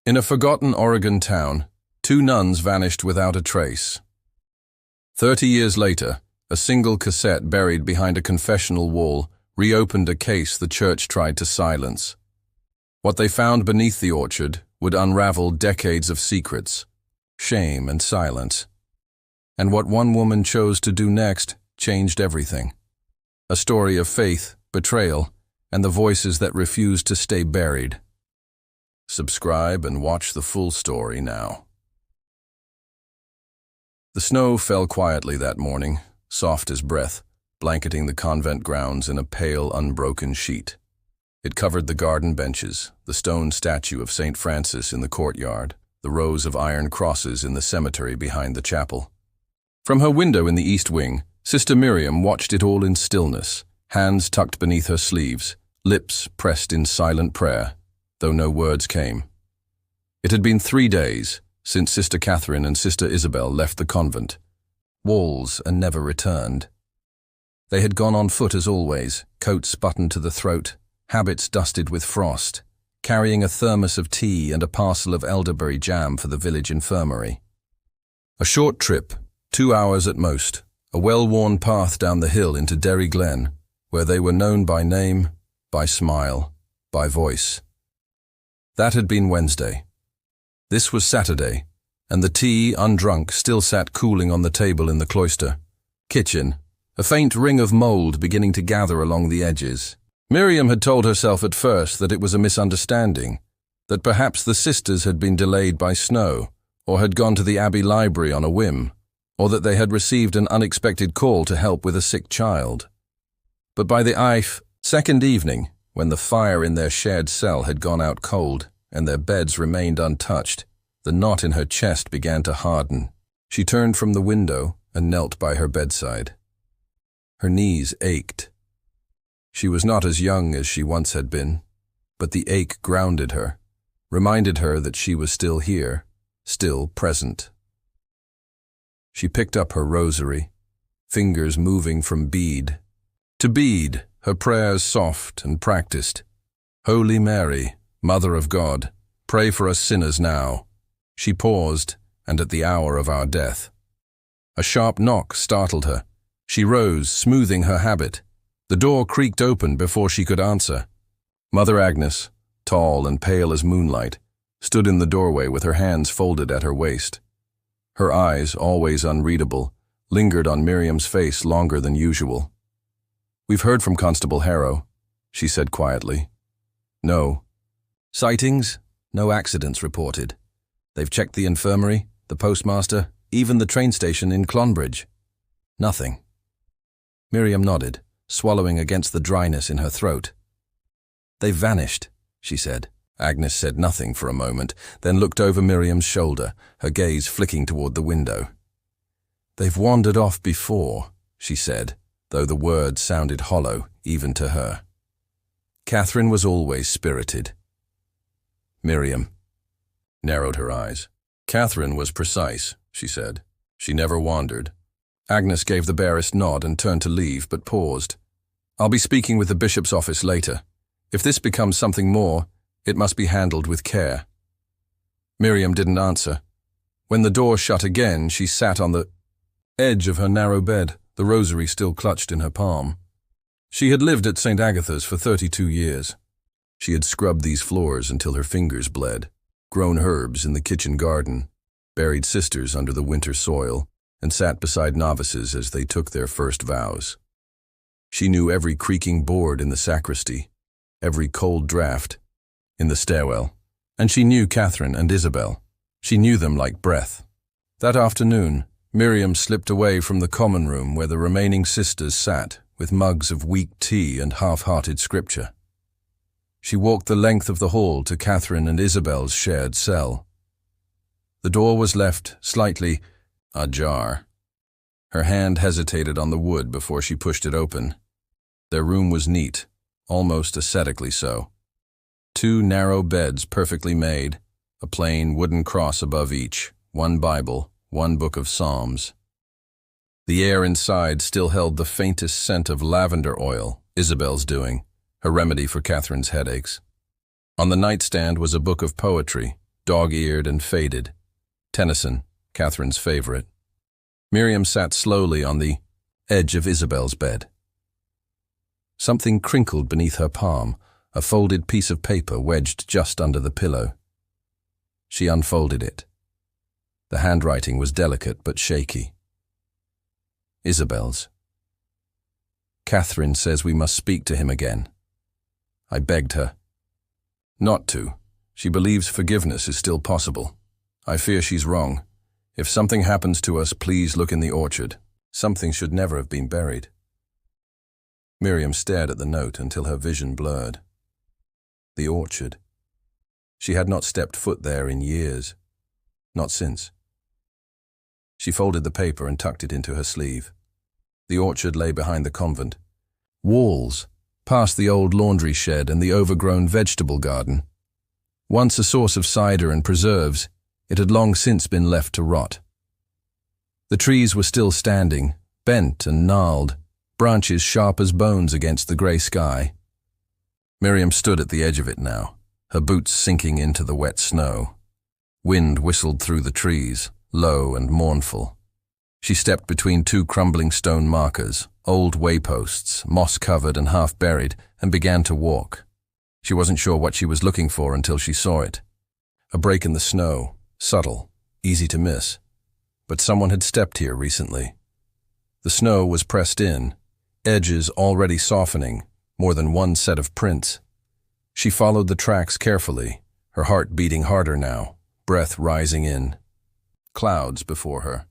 In a forgotten Oregon town, 2 nuns vanished without a trace. 30 years later, a single cassette buried behind a confessional wall reopened a case the church tried to silence. What they found beneath the orchard would unravel decades of secrets, shame and silence. And what one woman chose to do next changed everything. A story of faith, betrayal, and the voices that refused to stay buried. Subscribe and watch the full story now. The snow fell quietly that morning, soft as breath, blanketing the convent grounds in a pale, unbroken sheet. It covered the garden benches, the stone statue of St. Francis in the courtyard, the rows of iron crosses in the cemetery behind the chapel. From her window in the east wing, Sister Miriam watched it all in stillness, hands tucked beneath her sleeves, lips pressed in silent prayer, though no words came. It had been 3 days since Sister Catherine and Sister Isabel left the convent, walls and never returned. They had gone on foot as always, coats buttoned to the throat, habits dusted with frost, carrying a thermos of tea and a parcel of elderberry jam for the village infirmary. A short trip, 2 hours at most, a well-worn path down the hill into Derry Glen, where they were known by name, by smile, by voice. That had been Wednesday. This was Saturday, and the tea, undrunk, still sat cooling on the table in the cloister. Kitchen, a faint ring of mold beginning to gather along the edges. Miriam had told herself at first that it was a misunderstanding, that perhaps the sisters had been delayed by snow, or had gone to the Abbey Library on a whim, or that they had received an unexpected call to help with a sick child. But by the second evening, when the fire in their shared cell had gone out cold and their beds remained untouched, the knot in her chest began to harden. She turned from the window and knelt by her bedside. Her knees ached. She was not as young as she once had been, but the ache grounded her, reminded her that she was still here, still present. She picked up her rosary, fingers moving from bead to bead, her prayers soft and practiced. Holy Mary, Mother of God, pray for us sinners now. She paused, and at the hour of our death. A sharp knock startled her. She rose, smoothing her habit. The door creaked open before she could answer. Mother Agnes, tall and pale as moonlight, stood in the doorway with her hands folded at her waist. Her eyes, always unreadable, lingered on Miriam's face longer than usual. "We've heard from Constable Harrow," she said quietly. "No. Sightings? No accidents reported. They've checked the infirmary, the postmaster, even the train station in Clonbridge. Nothing." Miriam nodded, swallowing against the dryness in her throat. "They've vanished," she said. Agnes said nothing for a moment, then looked over Miriam's shoulder, her gaze flicking toward the window. "They've wandered off before," she said, though the words sounded hollow, even to her. Catherine was always spirited. Miriam narrowed her eyes. "Catherine was precise," she said. "She never wandered." Agnes gave the barest nod and turned to leave, but paused. "I'll be speaking with the bishop's office later. If this becomes something more, it must be handled with care." Miriam didn't answer. When the door shut again, she sat on the edge of her narrow bed, the rosary still clutched in her palm. She had lived at St. Agatha's for 32 years. She had scrubbed these floors until her fingers bled, grown herbs in the kitchen garden, buried sisters under the winter soil, and sat beside novices as they took their first vows. She knew every creaking board in the sacristy, every cold draught in the stairwell, and she knew Catherine and Isabel. She knew them like breath. That afternoon, Miriam slipped away from the common room where the remaining sisters sat, with mugs of weak tea and half-hearted scripture. She walked the length of the hall to Catherine and Isabel's shared cell. The door was left slightly ajar. Her hand hesitated on the wood before she pushed it open. Their room was neat, almost ascetically so. 2 narrow beds perfectly made, a plain wooden cross above each, 1 Bible, 1 book of Psalms. The air inside still held the faintest scent of lavender oil, Isabel's doing, her remedy for Catherine's headaches. On the nightstand was a book of poetry, dog-eared and faded. Tennyson, Catherine's favorite. Miriam sat slowly on the edge of Isabel's bed. Something crinkled beneath her palm, a folded piece of paper wedged just under the pillow. She unfolded it. The handwriting was delicate but shaky. Isabel's. Catherine says we must speak to him again. I begged her. Not to. She believes forgiveness is still possible. I fear she's wrong. If something happens to us, please look in the orchard. Something should never have been buried. Miriam stared at the note until her vision blurred. The orchard. She had not stepped foot there in years. Not since. She folded the paper and tucked it into her sleeve. The orchard lay behind the convent. Walls, past the old laundry shed and the overgrown vegetable garden. Once a source of cider and preserves, it had long since been left to rot. The trees were still standing, bent and gnarled, branches sharp as bones against the grey sky. Miriam stood at the edge of it now, her boots sinking into the wet snow. Wind whistled through the trees, low and mournful. She stepped between two crumbling stone markers, old wayposts, moss-covered and half-buried, and began to walk. She wasn't sure what she was looking for until she saw it. A break in the snow, subtle, easy to miss. But someone had stepped here recently. The snow was pressed in, edges already softening, more than one set of prints. She followed the tracks carefully, her heart beating harder now, breath rising in. Clouds before her.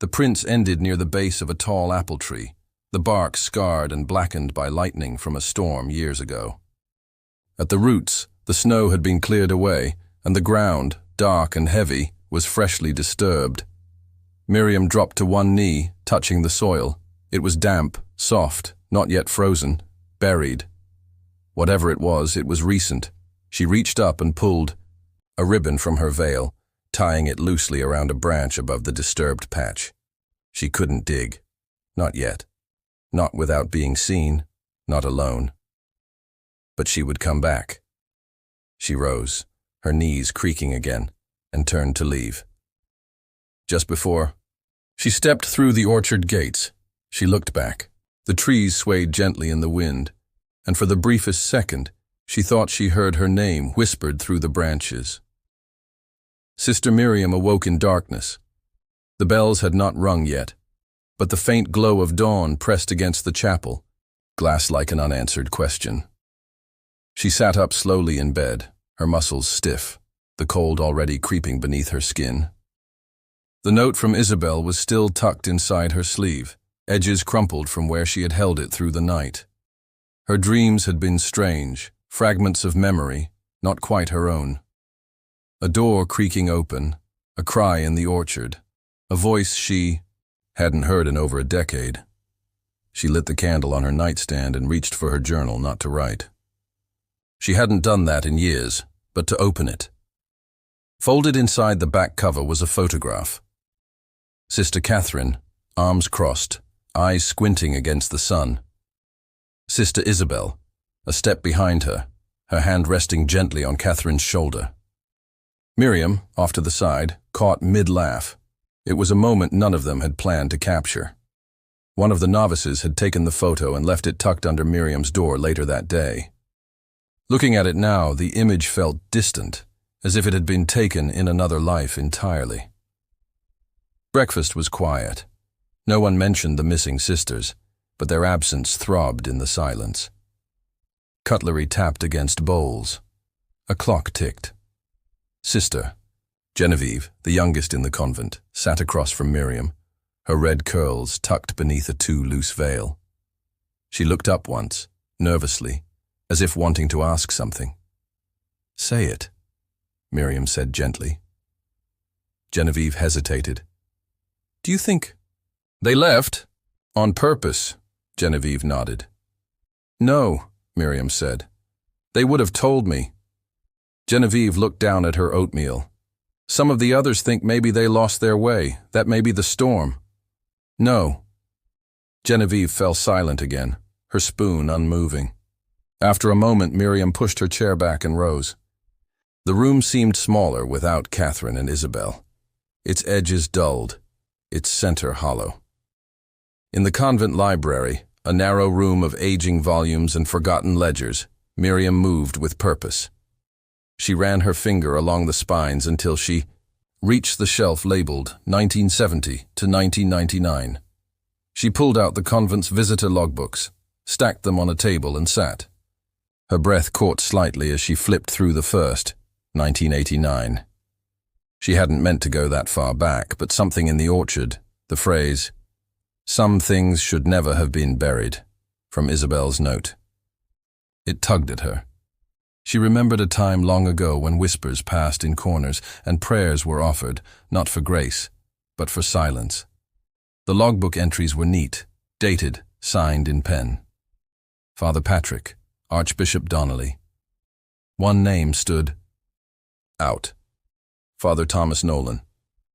The prints ended near the base of a tall apple tree, the bark scarred and blackened by lightning from a storm years ago. At the roots, the snow had been cleared away, and the ground, dark and heavy, was freshly disturbed. Miriam dropped to one knee, touching the soil. It was damp, soft, not yet frozen, buried. Whatever it was recent. She reached up and pulled a ribbon from her veil, tying it loosely around a branch above the disturbed patch. She couldn't dig. Not yet. Not without being seen, not alone. But she would come back. She rose, her knees creaking again, and turned to leave. Just before she stepped through the orchard gates, she looked back. The trees swayed gently in the wind, and for the briefest second, she thought she heard her name whispered through the branches. Sister Miriam awoke in darkness. The bells had not rung yet, but the faint glow of dawn pressed against the chapel, glass like an unanswered question. She sat up slowly in bed, her muscles stiff, the cold already creeping beneath her skin. The note from Isabel was still tucked inside her sleeve, edges crumpled from where she had held it through the night. Her dreams had been strange, fragments of memory, not quite her own. A door creaking open, a cry in the orchard, a voice she hadn't heard in over a decade. She lit the candle on her nightstand and reached for her journal, not to write. She hadn't done that in years, but to open it. Folded inside the back cover was a photograph. Sister Catherine, arms crossed, eyes squinting against the sun. Sister Isabel, a step behind her, her hand resting gently on Catherine's shoulder. Miriam, off to the side, caught mid-laugh. It was a moment none of them had planned to capture. One of the novices had taken the photo and left it tucked under Miriam's door later that day. Looking at it now, the image felt distant, as if it had been taken in another life entirely. Breakfast was quiet. No one mentioned the missing sisters, but their absence throbbed in the silence. Cutlery tapped against bowls. A clock ticked. Sister, Genevieve, the youngest in the convent, sat across from Miriam, her red curls tucked beneath a too-loose veil. She looked up once, nervously, as if wanting to ask something. "Say it," Miriam said gently. Genevieve hesitated. "Do you think—" "They left. On purpose," Genevieve nodded. "No," Miriam said. "They would have told me." Genevieve looked down at her oatmeal. "Some of the others think maybe they lost their way, that may be the storm." "No." Genevieve fell silent again, her spoon unmoving. After a moment, Miriam pushed her chair back and rose. The room seemed smaller without Catherine and Isabel. Its edges dulled, its center hollow. In the convent library, a narrow room of aging volumes and forgotten ledgers, Miriam moved with purpose. She ran her finger along the spines until she reached the shelf labeled 1970 to 1999. She pulled out the convent's visitor logbooks, stacked them on a table and sat. Her breath caught slightly as she flipped through the first, 1989. She hadn't meant to go that far back, but something in the orchard, the phrase, "Some things should never have been buried," from Isabel's note. It tugged at her. She remembered a time long ago when whispers passed in corners and prayers were offered, not for grace, but for silence. The logbook entries were neat, dated, signed in pen. Father Patrick, Archbishop Donnelly. One name stood out. Father Thomas Nolan.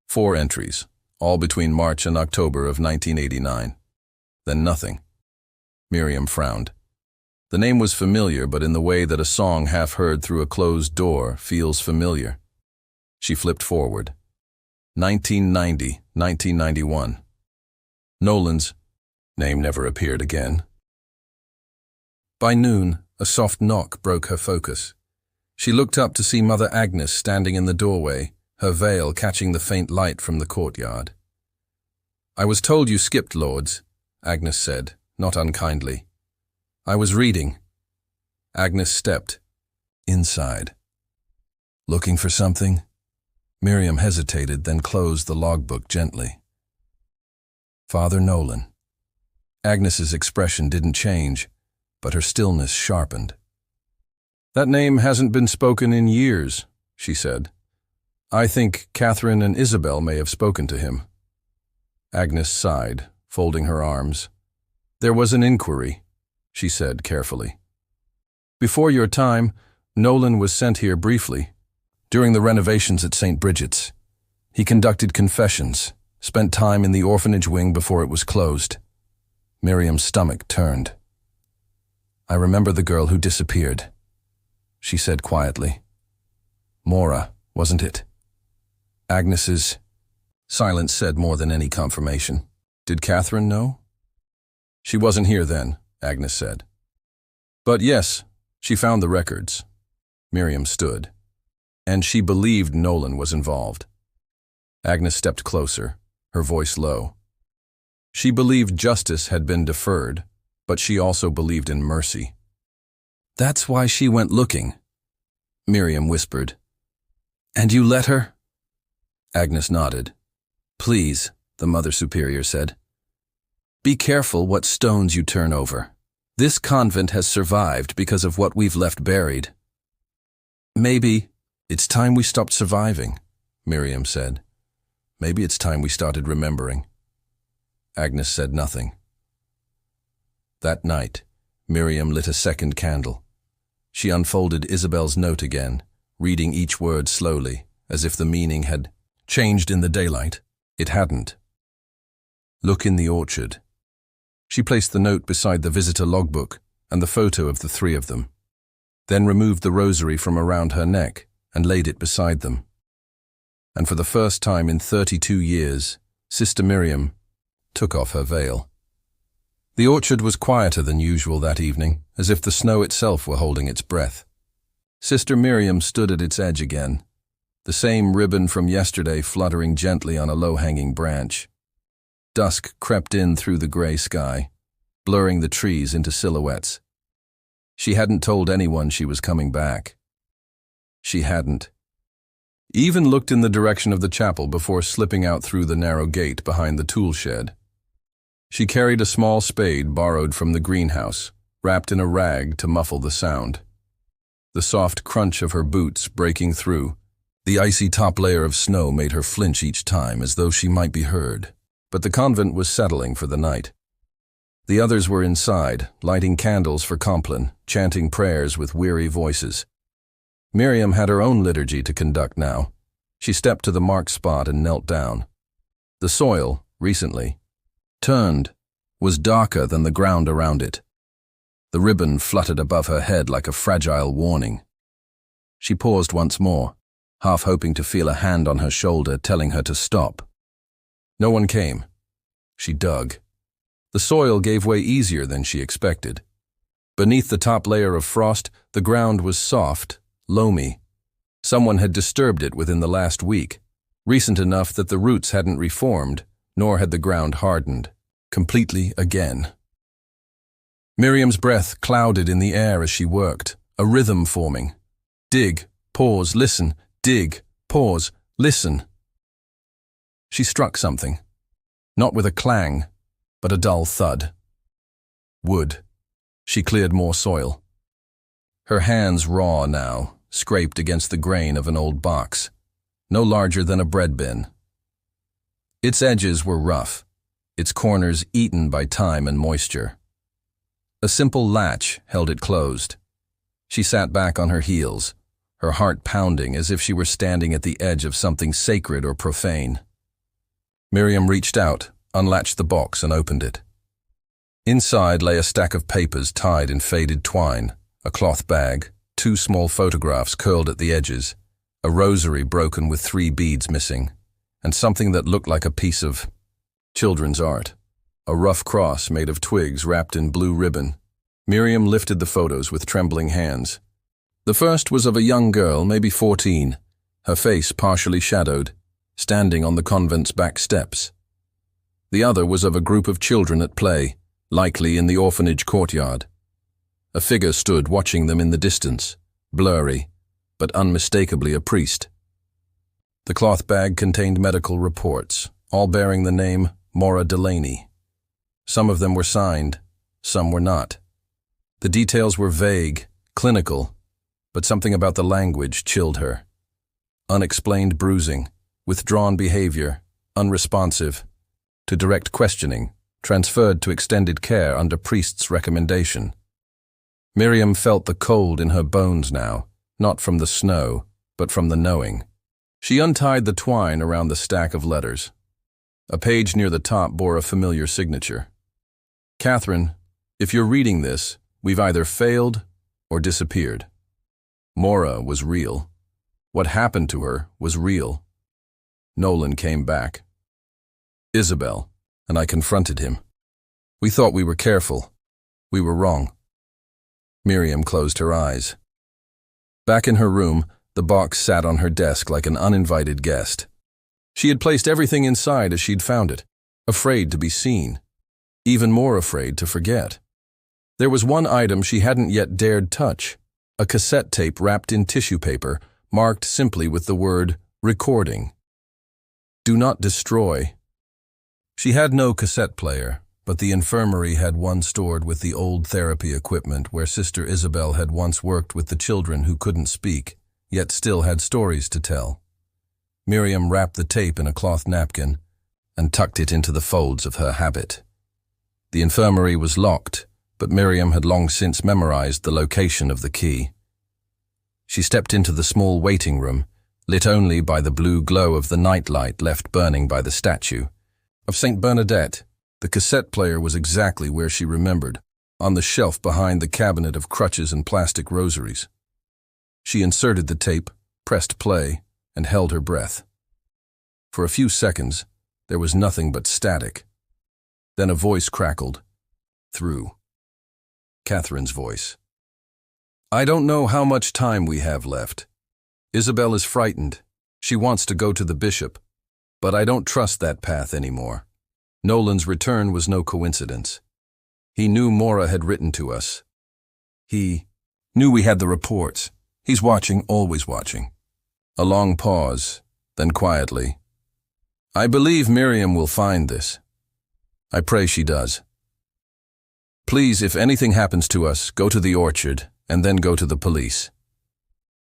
4 entries, all between March and October of 1989. Then nothing. Miriam frowned. The name was familiar, but in the way that a song half heard through a closed door feels familiar. She flipped forward. 1990, 1991. Nolan's name never appeared again. By noon, a soft knock broke her focus. She looked up to see Mother Agnes standing in the doorway, her veil catching the faint light from the courtyard. "I was told you skipped, Lords," Agnes said, not unkindly. "I was reading." Agnes stepped inside. "Looking for something?" Miriam hesitated, then closed the logbook gently. "Father Nolan." Agnes's expression didn't change, but her stillness sharpened. "That name hasn't been spoken in years," she said. "I think Catherine and Isabel may have spoken to him." Agnes sighed, folding her arms. "There was an inquiry," she said carefully. "Before your time, Nolan was sent here briefly. During the renovations at St. Bridget's. He conducted confessions, spent time in the orphanage wing before it was closed." Miriam's stomach turned. "I remember the girl who disappeared," she said quietly. "Mora, wasn't it?" Agnes's silence said more than any confirmation. "Did Catherine know?" "She wasn't here then," Agnes said. "But yes, she found the records." Miriam stood. "And she believed Nolan was involved." Agnes stepped closer, her voice low. "She believed justice had been deferred, but she also believed in mercy." "That's why she went looking," Miriam whispered. "And you let her?" Agnes nodded. "Please," the Mother Superior said. "Be careful what stones you turn over. This convent has survived because of what we've left buried." "Maybe it's time we stopped surviving," Miriam said. "Maybe it's time we started remembering." Agnes said nothing. That night, Miriam lit a second candle. She unfolded Isabel's note again, reading each word slowly, as if the meaning had changed in the daylight. It hadn't. "Look in the orchard." She placed the note beside the visitor logbook and the photo of the 3 of them, then removed the rosary from around her neck and laid it beside them. And for the first time in 32 years, Sister Miriam took off her veil. The orchard was quieter than usual that evening, as if the snow itself were holding its breath. Sister Miriam stood at its edge again, the same ribbon from yesterday fluttering gently on a low-hanging branch. Dusk crept in through the gray sky, blurring the trees into silhouettes. She hadn't told anyone she was coming back. She hadn't even looked in the direction of the chapel before slipping out through the narrow gate behind the tool shed. She carried a small spade borrowed from the greenhouse, wrapped in a rag to muffle the sound. The soft crunch of her boots breaking through, the icy top layer of snow made her flinch each time as though she might be heard. But the convent was settling for the night. The others were inside, lighting candles for Compline, chanting prayers with weary voices. Miriam had her own liturgy to conduct now. She stepped to the marked spot and knelt down. The soil, recently turned, was darker than the ground around it. The ribbon fluttered above her head like a fragile warning. She paused once more, half hoping to feel a hand on her shoulder telling her to stop. No one came. She dug. The soil gave way easier than she expected. Beneath the top layer of frost, the ground was soft, loamy. Someone had disturbed it within the last week, recent enough that the roots hadn't reformed, nor had the ground hardened, completely again. Miriam's breath clouded in the air as she worked, a rhythm forming. Dig, pause, listen, dig, pause, listen. She struck something, not with a clang, but a dull thud. Wood. She cleared more soil. Her hands raw now, scraped against the grain of an old box, no larger than a bread bin. Its edges were rough, its corners eaten by time and moisture. A simple latch held it closed. She sat back on her heels, her heart pounding as if she were standing at the edge of something sacred or profane. Miriam reached out, unlatched the box and opened it. Inside lay a stack of papers tied in faded twine, a cloth bag, 2 small photographs curled at the edges, a rosary broken with 3 beads missing, and something that looked like a piece of children's art, a rough cross made of twigs wrapped in blue ribbon. Miriam lifted the photos with trembling hands. The first was of a young girl, maybe 14, her face partially shadowed, standing on the convent's back steps. The other was of a group of children at play, likely in the orphanage courtyard. A figure stood watching them in the distance, blurry, but unmistakably a priest. The cloth bag contained medical reports, all bearing the name Maura Delaney. Some of them were signed, some were not. The details were vague, clinical, but something about the language chilled her. Unexplained bruising, withdrawn behavior, unresponsive, to direct questioning, transferred to extended care under priest's recommendation. Miriam felt the cold in her bones now, not from the snow, but from the knowing. She untied the twine around the stack of letters. A page near the top bore a familiar signature. Catherine, if you're reading this, we've either failed or disappeared. Maura was real. What happened to her was real. Nolan came back. Isabel, and I confronted him. We thought we were careful. We were wrong. Miriam closed her eyes. Back in her room, the box sat on her desk like an uninvited guest. She had placed everything inside as she'd found it, afraid to be seen, even more afraid to forget. There was one item she hadn't yet dared touch, a cassette tape wrapped in tissue paper, marked simply with the word recording. Do not destroy. She had no cassette player, but the infirmary had one stored with the old therapy equipment where Sister Isabel had once worked with the children who couldn't speak, yet still had stories to tell. Miriam wrapped the tape in a cloth napkin and tucked it into the folds of her habit. The infirmary was locked, but Miriam had long since memorized the location of the key. She stepped into the small waiting room, lit only by the blue glow of the nightlight left burning by the statue. Of St. Bernadette, the cassette player was exactly where she remembered, on the shelf behind the cabinet of crutches and plastic rosaries. She inserted the tape, pressed play, and held her breath. For a few seconds, there was nothing but static. Then a voice crackled. Through. Catherine's voice. I don't know how much time we have left. Isabel is frightened. She wants to go to the bishop. But I don't trust that path anymore. Nolan's return was no coincidence. He knew Maura had written to us. He knew we had the reports. He's watching, always watching. A long pause, then quietly. I believe Miriam will find this. I pray she does. Please, if anything happens to us, go to the orchard and then go to the police.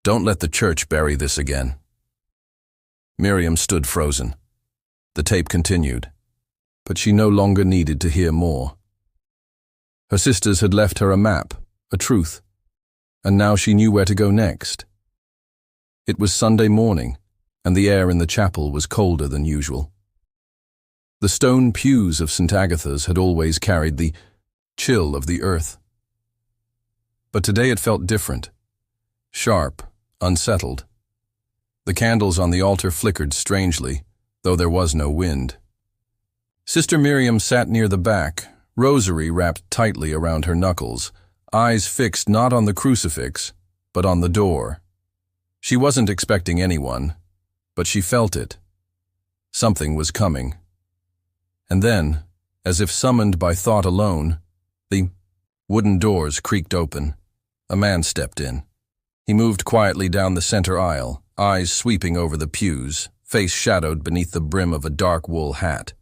Don't let the church bury this again. Miriam stood frozen. The tape continued, but she no longer needed to hear more. Her sisters had left her a map, a truth, and now she knew where to go next. It was Sunday morning, and the air in the chapel was colder than usual. The stone pews of St. Agatha's had always carried the chill of the earth. But today it felt different, sharp, unsettled. The candles on the altar flickered strangely, though there was no wind. Sister Miriam sat near the back, rosary wrapped tightly around her knuckles, eyes fixed not on the crucifix, but on the door. She wasn't expecting anyone, but she felt it. Something was coming. And then, as if summoned by thought alone, the wooden doors creaked open. A man stepped in. He moved quietly down the center aisle, eyes sweeping over the pews, face shadowed beneath the brim of a dark wool hat.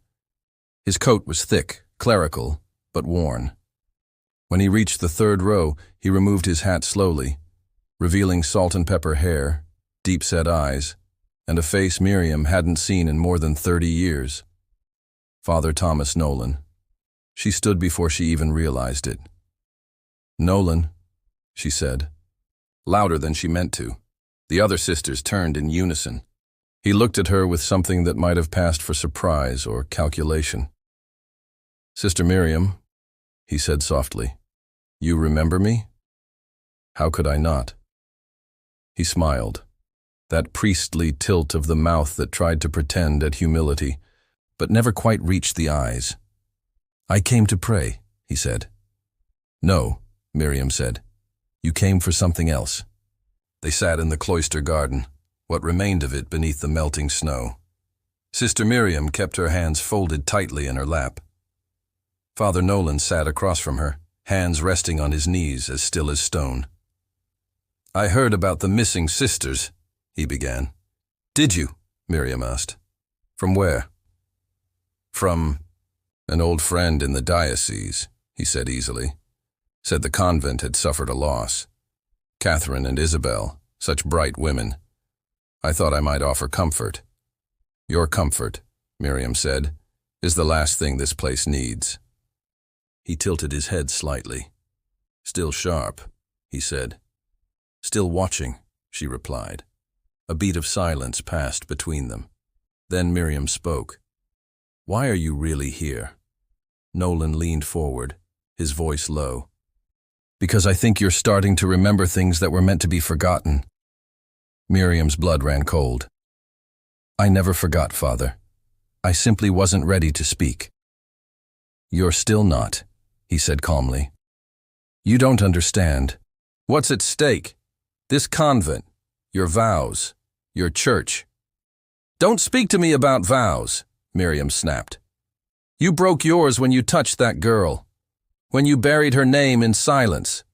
His coat was thick, clerical, but worn. When he reached the third row, he removed his hat slowly, revealing salt and pepper hair, deep-set eyes, and a face Miriam hadn't seen in more than 30 years. Father Thomas Nolan. She stood before she even realized it. "Nolan," she said, louder than she meant to. The other sisters turned in unison. He looked at her with something that might have passed for surprise or calculation. "Sister Miriam," he said softly, "you remember me?" "How could I not?" He smiled, that priestly tilt of the mouth that tried to pretend at humility, but never quite reached the eyes. "I came to pray," he said. "No," Miriam said. "You came for something else." They sat in the cloister garden, what remained of it beneath the melting snow. Sister Miriam kept her hands folded tightly in her lap. Father Nolan sat across from her, hands resting on his knees as still as stone. "I heard about the missing sisters," he began. "Did you?" Miriam asked. "From where?" "From an old friend in the diocese," he said easily. "Said the convent had suffered a loss. Catherine and Isabel, such bright women. I thought I might offer comfort." "Your comfort," Miriam said, "is the last thing this place needs." He tilted his head slightly. "Still sharp," he said. "Still watching," she replied. A beat of silence passed between them. Then Miriam spoke. "Why are you really here?" Nolan leaned forward, his voice low. "Because I think you're starting to remember things that were meant to be forgotten." Miriam's blood ran cold. "I never forgot, Father. I simply wasn't ready to speak." "You're still not," he said calmly. "You don't understand. What's at stake? This convent, your vows, your church." "Don't speak to me about vows," Miriam snapped. "You broke yours when you touched that girl, when you buried her name in silence."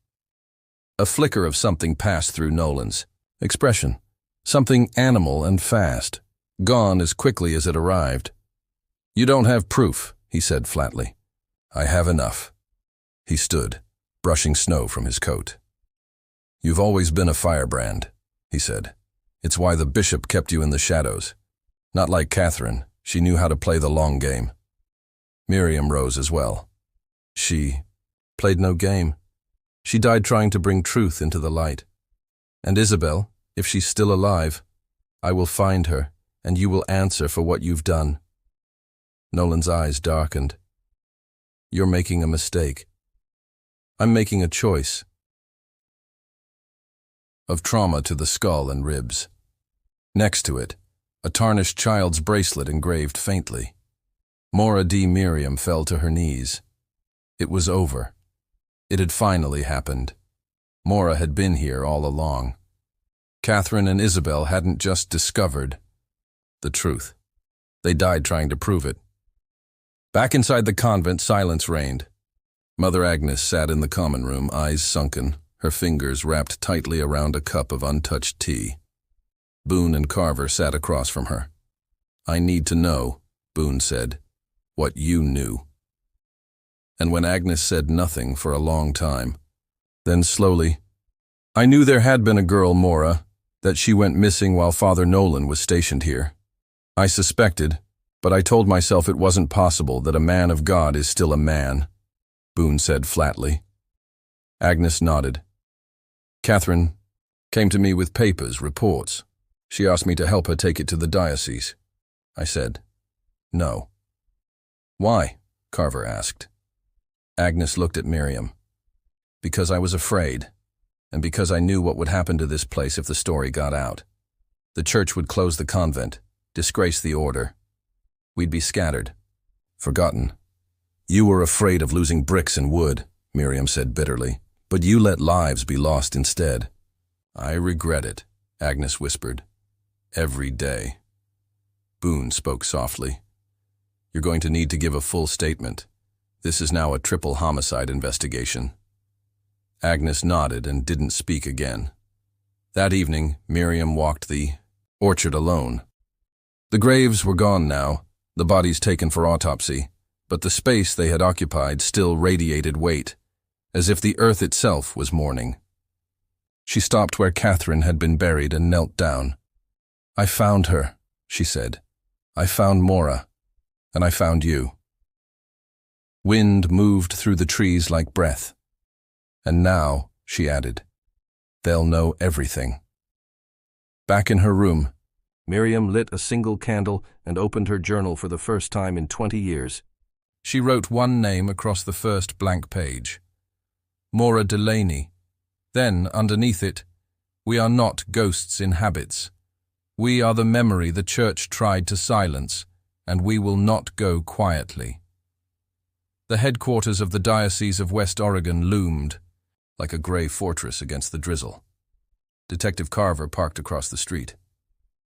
A flicker of something passed through Nolan's expression, something animal and fast, gone as quickly as it arrived. "You don't have proof," he said flatly. "I have enough." He stood, brushing snow from his coat. "You've always been a firebrand," he said. "It's why the bishop kept you in the shadows. Not like Catherine, she knew how to play the long game." Miriam rose as well. "She played no game. She died trying to bring truth into the light. And Isabel, if she's still alive, I will find her, and you will answer for what you've done." Nolan's eyes darkened. "You're making a mistake. I'm making a choice." Of trauma to the skull and ribs. Next to it, a tarnished child's bracelet engraved faintly. Mora D. Miriam fell to her knees. It was over. It had finally happened. Mora had been here all along. Catherine and Isabel hadn't just discovered the truth. They died trying to prove it. Back inside the convent, silence reigned. Mother Agnes sat in the common room, eyes sunken, her fingers wrapped tightly around a cup of untouched tea. Boone and Carver sat across from her. "I need to know," Boone said, "what you knew." And when Agnes said nothing for a long time, then slowly, "I knew there had been a girl, Mora, that she went missing while Father Nolan was stationed here. I suspected, but I told myself it wasn't possible that a man of God is still a man," Boone said flatly. Agnes nodded. "Catherine came to me with papers, reports. She asked me to help her take it to the diocese." I said, "No." "Why?" Carver asked. Agnes looked at Miriam. "Because I was afraid. and because I knew what would happen to this place if the story got out. The church would close the convent, disgrace the order. We'd be scattered, forgotten. You were afraid of losing bricks and wood, Miriam said bitterly, but you let lives be lost instead. I regret it, Agnes whispered. Every day. Boone spoke softly. You're going to need to give a full statement. This is now a triple homicide investigation. Agnes nodded and didn't speak again. That evening, Miriam walked the orchard alone. The graves were gone now, the bodies taken for autopsy, but the space they had occupied still radiated weight, as if the earth itself was mourning. She stopped where Catherine had been buried and knelt down. I found her, she said. I found Mora, and I found you. Wind moved through the trees like breath. And now, she added, they'll know everything. Back in her room, Miriam lit a single candle and opened her journal for the first time in 20 years. She wrote one name across the first blank page. Mora Delaney. Then, underneath it, we are not ghosts in habits. We are the memory the church tried to silence, and we will not go quietly. The headquarters of the Diocese of West Oregon loomed, like a gray fortress against the drizzle. Detective Carver parked across the street.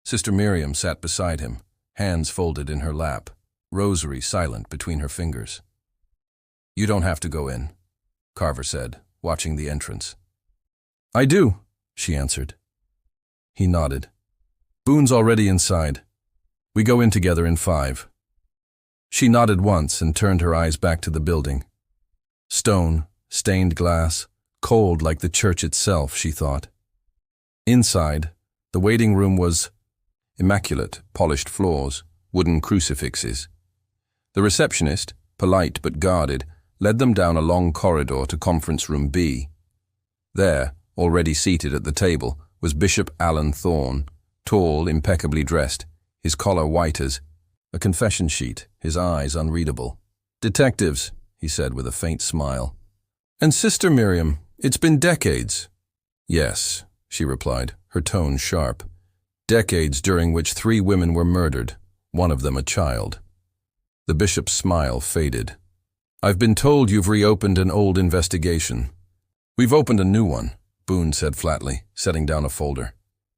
Sister Miriam sat beside him, hands folded in her lap, rosary silent between her fingers. You don't have to go in, Carver said, watching the entrance. I do, she answered. He nodded. Boone's already inside. We go in together in 5. She nodded once and turned her eyes back to the building. Stone, stained glass, cold like the church itself, she thought. Inside, the waiting room was immaculate, polished floors, wooden crucifixes. The receptionist, polite but guarded, led them down a long corridor to conference room B. There, already seated at the table, was Bishop Alan Thorne, tall, impeccably dressed, his collar white as a confession sheet, his eyes unreadable. Detectives, he said with a faint smile. And Sister Miriam, it's been decades. Yes, she replied, her tone sharp. Decades during which 3 women were murdered, one of them a child. The bishop's smile faded. I've been told you've reopened an old investigation. We've opened a new one, Boone said flatly, setting down a folder.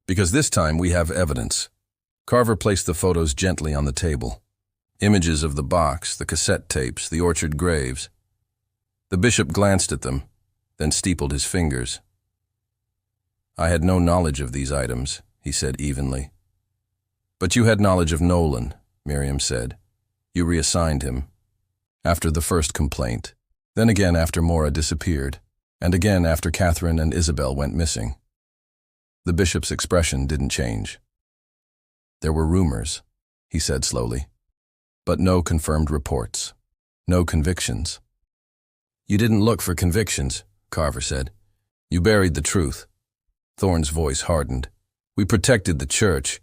Because this time we have evidence. Carver placed the photos gently on the table. Images of the box, the cassette tapes, the orchard graves. The bishop glanced at them, then steepled his fingers. I had no knowledge of these items, he said evenly. But you had knowledge of Nolan, Miriam said. You reassigned him. After the first complaint, then again after Mora disappeared, and again after Catherine and Isabel went missing. The bishop's expression didn't change. There were rumors, he said slowly, but no confirmed reports, no convictions. You didn't look for convictions, Carver said. You buried the truth. Thorne's voice hardened. We protected the church.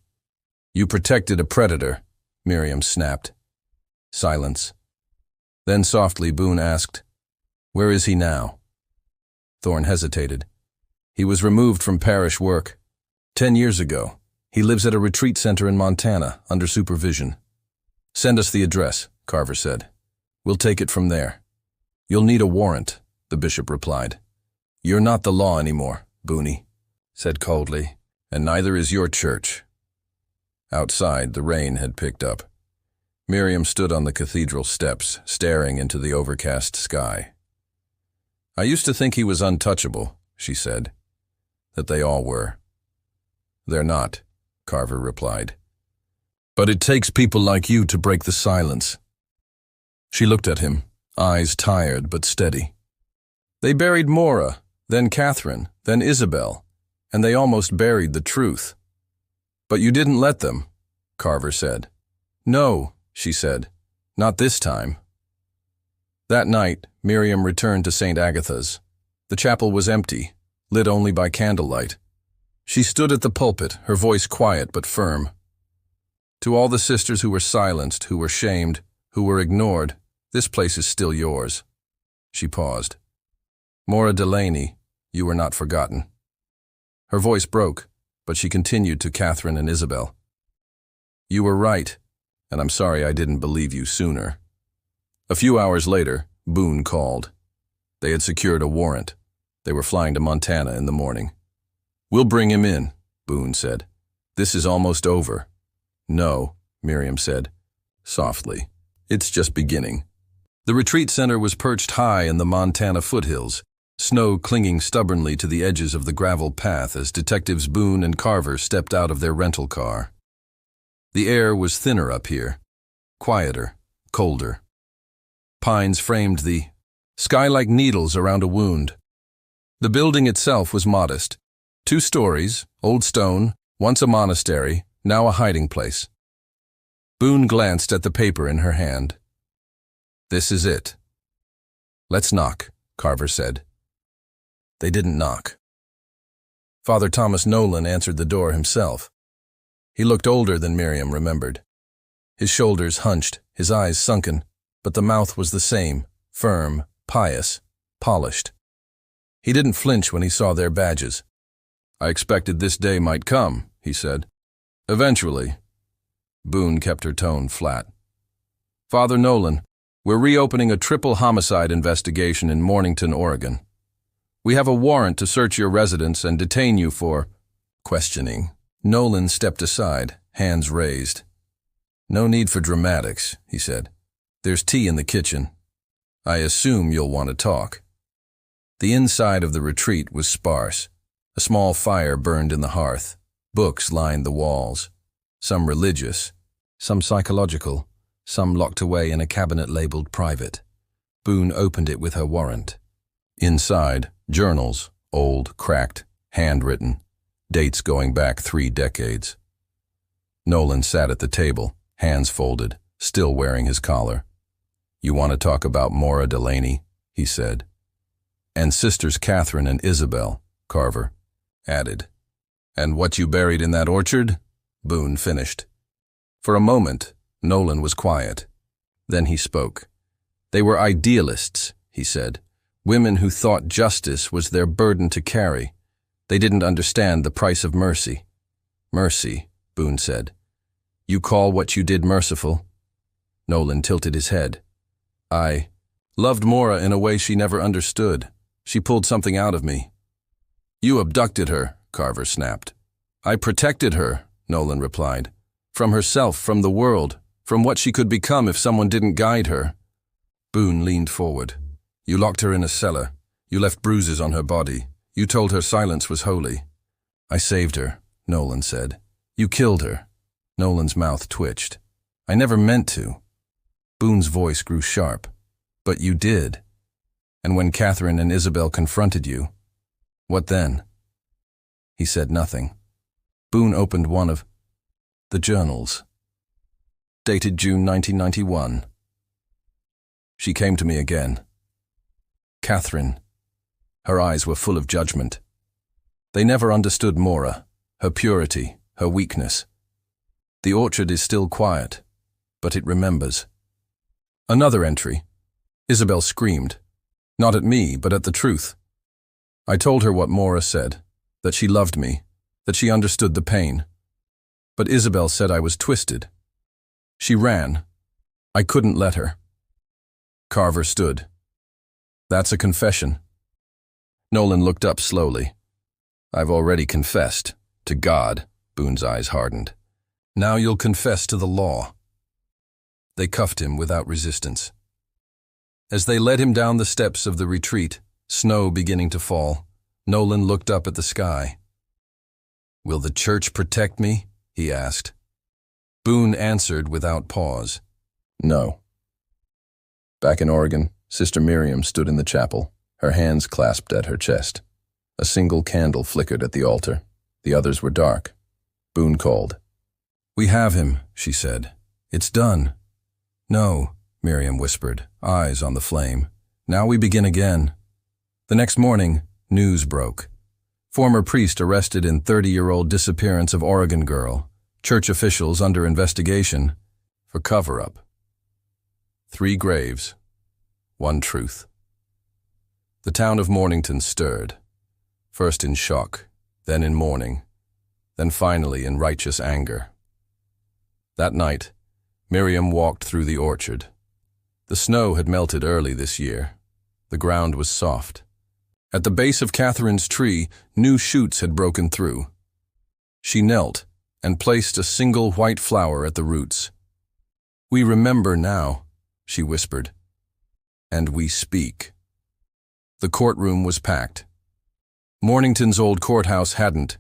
You protected a predator, Miriam snapped. Silence. Then softly Boone asked, Where is he now? Thorne hesitated. He was removed from parish work. 10 years ago. He lives at a retreat center in Montana, under supervision. Send us the address, Carver said. We'll take it from there. You'll need a warrant, the bishop replied. You're not the law anymore, Boone said coldly, and neither is your church. Outside, the rain had picked up. Miriam stood on the cathedral steps, staring into the overcast sky. I used to think he was untouchable, she said. That they all were. They're not, Carver replied. But it takes people like you to break the silence. She looked at him, eyes tired but steady. They buried Mora, then Catherine, then Isabel, and they almost buried the truth. But you didn't let them, Carver said. No, she said, not this time. That night, Miriam returned to St. Agatha's. The chapel was empty, lit only by candlelight. She stood at the pulpit, her voice quiet but firm. To all the sisters who were silenced, who were shamed, who were ignored, this place is still yours. She paused. Mora Delaney, You were not forgotten." Her voice broke, but she continued to Catherine and Isabel. "You were right, and I'm sorry I didn't believe you sooner." A few hours later, Boone called. They had secured a warrant. They were flying to Montana in the morning. "We'll bring him in," Boone said. "This is almost over." "No," Miriam said, softly. "It's just beginning." The retreat center was perched high in the Montana foothills, snow clinging stubbornly to the edges of the gravel path as Detectives Boone and Carver stepped out of their rental car. The air was thinner up here, quieter, colder. Pines framed the sky like needles around a wound. The building itself was modest. 2 stories, old stone, once a monastery, now a hiding place. Boone glanced at the paper in her hand. "This is it." "Let's knock," Carver said. They didn't knock. Father Thomas Nolan answered the door himself. He looked older than Miriam remembered. His shoulders hunched, his eyes sunken, but the mouth was the same, firm, pious, polished. He didn't flinch when he saw their badges. "I expected this day might come," he said. "Eventually." Boone kept her tone flat. "Father Nolan, we're reopening a triple homicide investigation in Mornington, Oregon. We have a warrant to search your residence and detain you for questioning." Nolan stepped aside, hands raised. "No need for dramatics," he said. "There's tea in the kitchen. I assume you'll want to talk." The inside of the retreat was sparse. A small fire burned in the hearth. Books lined the walls. Some religious, some psychological, some locked away in a cabinet labeled private. Boone opened it with her warrant. Inside, journals, old, cracked, handwritten, dates going back 3 decades. Nolan sat at the table, hands folded, still wearing his collar. "You want to talk about Maura Delaney?" he said. "And Sisters Catherine and Isabel," Carver added. "And what you buried in that orchard?" Boone finished. For a moment, Nolan was quiet. Then he spoke. "They were idealists," he said. "Women who thought justice was their burden to carry. They didn't understand the price of mercy." "Mercy," Boone said. "You call what you did merciful?" Nolan tilted his head. "I loved Maura in a way she never understood. She pulled something out of me." "You abducted her," Carver snapped. "I protected her," Nolan replied. "From herself, from the world, from what she could become if someone didn't guide her." Boone leaned forward. "You locked her in a cellar. You left bruises on her body. You told her silence was holy." "I saved her," Nolan said. "You killed her." Nolan's mouth twitched. "I never meant to." Boone's voice grew sharp. "But you did. And when Catherine and Isabel confronted you, what then?" He said nothing. Boone opened one of the journals. Dated June 1991. She came to me again. Catherine. Her eyes were full of judgment. They never understood Maura, her purity, her weakness. The orchard is still quiet, but it remembers. Another entry. Isabel screamed. Not at me, but at the truth. I told her what Maura said, that she loved me, that she understood the pain. But Isabel said I was twisted. She ran. I couldn't let her. Carver stood. "That's a confession." Nolan looked up slowly. "I've already confessed. To God." Boone's eyes hardened. "Now you'll confess to the law." They cuffed him without resistance. As they led him down the steps of the retreat, snow beginning to fall, Nolan looked up at the sky. "Will the church protect me?" he asked. Boone answered without pause. "No." Back in Oregon, Sister Miriam stood in the chapel, her hands clasped at her chest. A single candle flickered at the altar. The others were dark. Boone called. "We have him," she said. "It's done." "No," Miriam whispered, eyes on the flame. "Now we begin again." The next morning, news broke. Former priest arrested in 30-year-old disappearance of Oregon girl. Church officials under investigation for cover-up. 3 graves, 1 truth. The town of Mornington stirred. first in shock, then in mourning, then finally in righteous anger. That night, Miriam walked through the orchard. The snow had melted early this year. The ground was soft. At the base of Catherine's tree, new shoots had broken through. She knelt and placed a single white flower at the roots. "We remember now," she whispered, "and we speak." The courtroom was packed. Mornington's old courthouse hadn't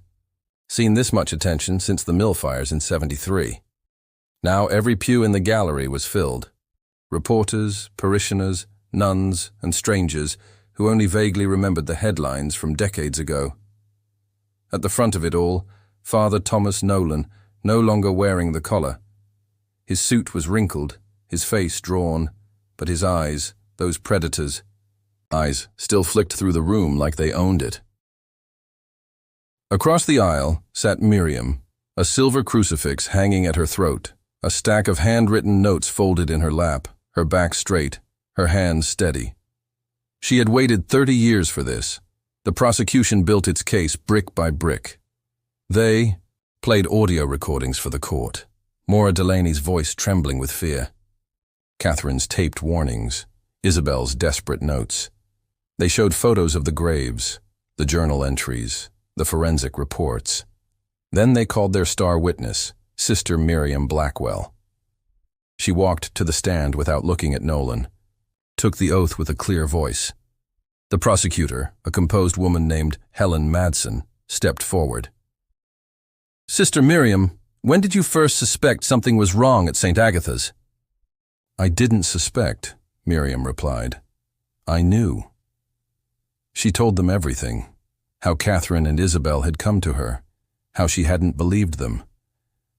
seen this much attention since the mill fires in '73. Now every pew in the gallery was filled. Reporters, parishioners, nuns, and strangers who only vaguely remembered the headlines from decades ago. At the front of it all, Father Thomas Nolan, no longer wearing the collar. His suit was wrinkled, his face drawn, but his eyes, those predators' eyes, still flicked through the room like they owned it. Across the aisle sat Miriam, a silver crucifix hanging at her throat, a stack of handwritten notes folded in her lap, her back straight, her hands steady. She had waited 30 years for this. The prosecution built its case brick by brick. They played audio recordings for the court, Maura Delaney's voice trembling with fear, Catherine's taped warnings, Isabel's desperate notes. They showed photos of the graves, the journal entries, the forensic reports. Then they called their star witness, Sister Miriam Blackwell. She walked to the stand without looking at Nolan, took the oath with a clear voice. The prosecutor, a composed woman named Helen Madsen, stepped forward. "Sister Miriam, when did you first suspect something was wrong at St. Agatha's?" "I didn't suspect," Miriam replied. "I knew." She told them everything, how Catherine and Isabel had come to her, how she hadn't believed them,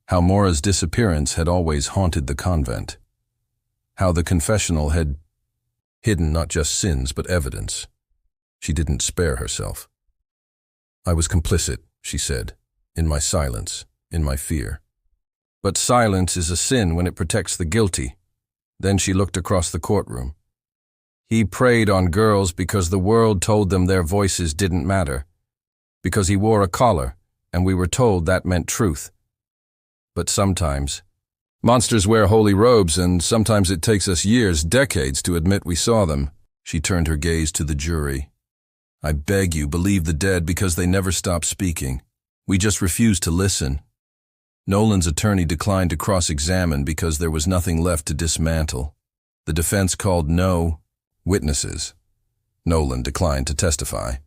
how Maura's disappearance had always haunted the convent, how the confessional had hidden not just sins but evidence. She didn't spare herself. "I was complicit," she said, "in my silence, in my fear. But silence is a sin when it protects the guilty." Then she looked across the courtroom. "He preyed on girls because the world told them their voices didn't matter, because he wore a collar, and we were told that meant truth. But sometimes, monsters wear holy robes, and sometimes it takes us years, decades, to admit we saw them." She turned her gaze to the jury. "I beg you, believe the dead because they never stop speaking. We just refuse to listen." Nolan's attorney declined to cross-examine because there was nothing left to dismantle. The defense called no witnesses. Nolan declined to testify.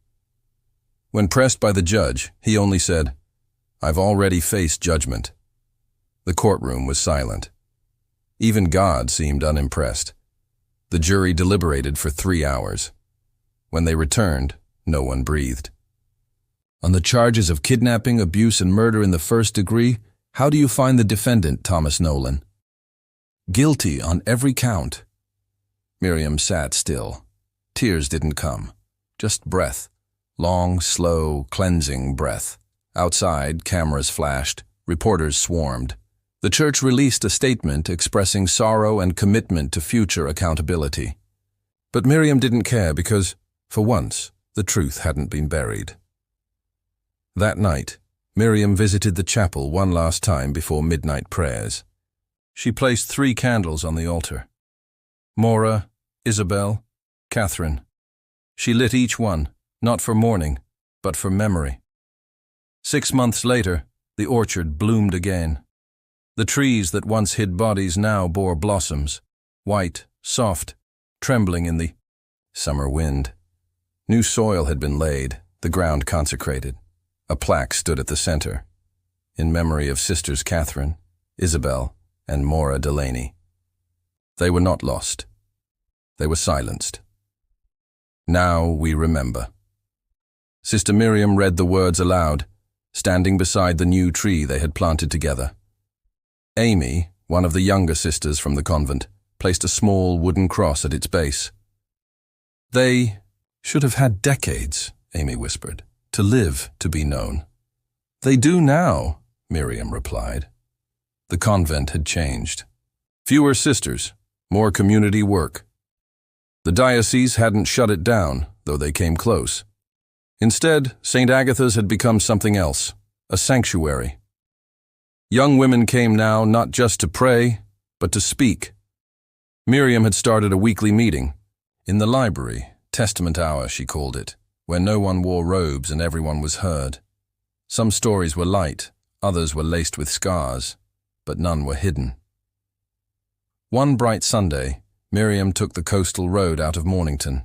When pressed by the judge, he only said, "I've already faced judgment." The courtroom was silent. Even God seemed unimpressed. The jury deliberated for 3 hours. When they returned, no one breathed. "On the charges of kidnapping, abuse, and murder in the first degree, how do you find the defendant, Thomas Nolan?" "Guilty on every count." Miriam sat still. Tears didn't come, just breath. Long, slow, cleansing breath. Outside, cameras flashed, reporters swarmed. The church released a statement expressing sorrow and commitment to future accountability. But Miriam didn't care because, for once, the truth hadn't been buried. That night, Miriam visited the chapel one last time before midnight prayers. She placed 3 candles on the altar. Maura, Isabel, Catherine. She lit each one, not for mourning, but for memory. 6 months later, the orchard bloomed again. The trees that once hid bodies now bore blossoms, white, soft, trembling in the summer wind. New soil had been laid, the ground consecrated. A plaque stood at the center, in memory of Sisters Catherine, Isabel, and Maura Delaney. They were not lost. They were silenced. Now we remember. Sister Miriam read the words aloud, standing beside the new tree they had planted together. Amy, one of the younger sisters from the convent, placed a small wooden cross at its base. "They should have had decades," Amy whispered, "to live to be known." "They do now," Miriam replied. The convent had changed. Fewer sisters, more community work. The diocese hadn't shut it down, though they came close. Instead, St. Agatha's had become something else, a sanctuary. Young women came now not just to pray, but to speak. Miriam had started a weekly meeting, in the library, Testament Hour she called it, where no one wore robes and everyone was heard. Some stories were light, others were laced with scars, but none were hidden. One bright Sunday, Miriam took the coastal road out of Mornington.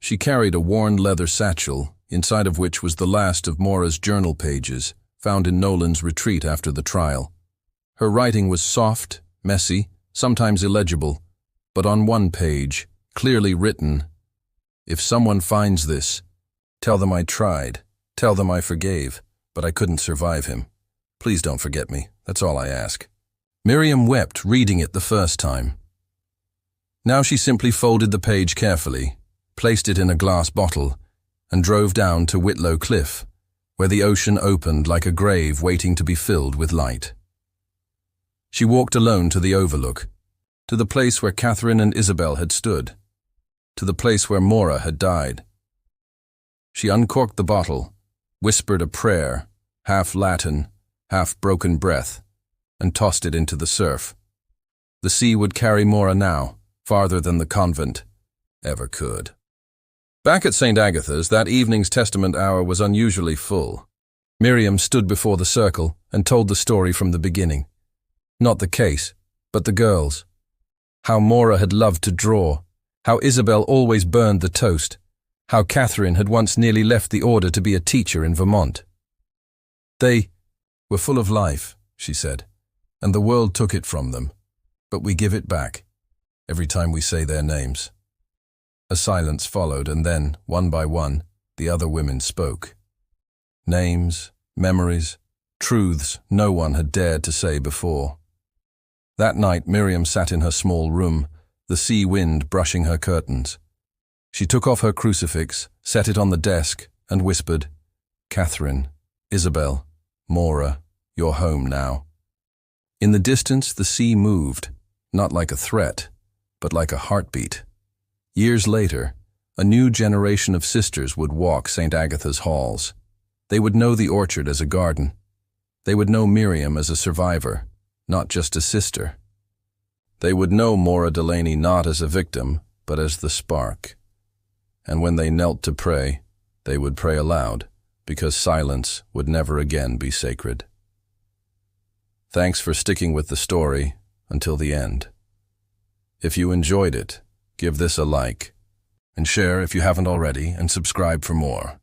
She carried a worn leather satchel, inside of which was the last of Mora's journal pages, found in Nolan's retreat after the trial. Her writing was soft, messy, sometimes illegible, but on one page, clearly written, "If someone finds this, tell them I tried, tell them I forgave, but I couldn't survive him. Please don't forget me, that's all I ask." Miriam wept reading it the first time. Now she simply folded the page carefully, placed it in a glass bottle, and drove down to Whitlow Cliff, where the ocean opened like a grave waiting to be filled with light. She walked alone to the overlook, to the place where Catherine and Isabel had stood, to the place where Mora had died. She uncorked the bottle, whispered a prayer, half Latin, half broken breath, and tossed it into the surf. The sea would carry Mora now, farther than the convent ever could. Back at St. Agatha's, that evening's Testament Hour was unusually full. Miriam stood before the circle and told the story from the beginning. Not the case, but the girls. How Mora had loved to draw, how Isabel always burned the toast, how Catherine had once nearly left the order to be a teacher in Vermont. They were full of life, she said, and the world took it from them, but we give it back every time we say their names. A silence followed, and then, one by one, the other women spoke. Names, memories, truths no one had dared to say before. That night Miriam sat in her small room, the sea wind brushing her curtains. She took off her crucifix, set it on the desk, and whispered, "Catherine, Isabel, Mora, you're home now." In the distance the sea moved, not like a threat, but like a heartbeat. Years later, a new generation of sisters would walk St. Agatha's halls. They would know the orchard as a garden. They would know Miriam as a survivor, not just a sister. They would know Mora Delaney not as a victim, but as the spark. And when they knelt to pray, they would pray aloud, because silence would never again be sacred. Thanks for sticking with the story until the end. If you enjoyed it, give this a like, and share if you haven't already, and subscribe for more.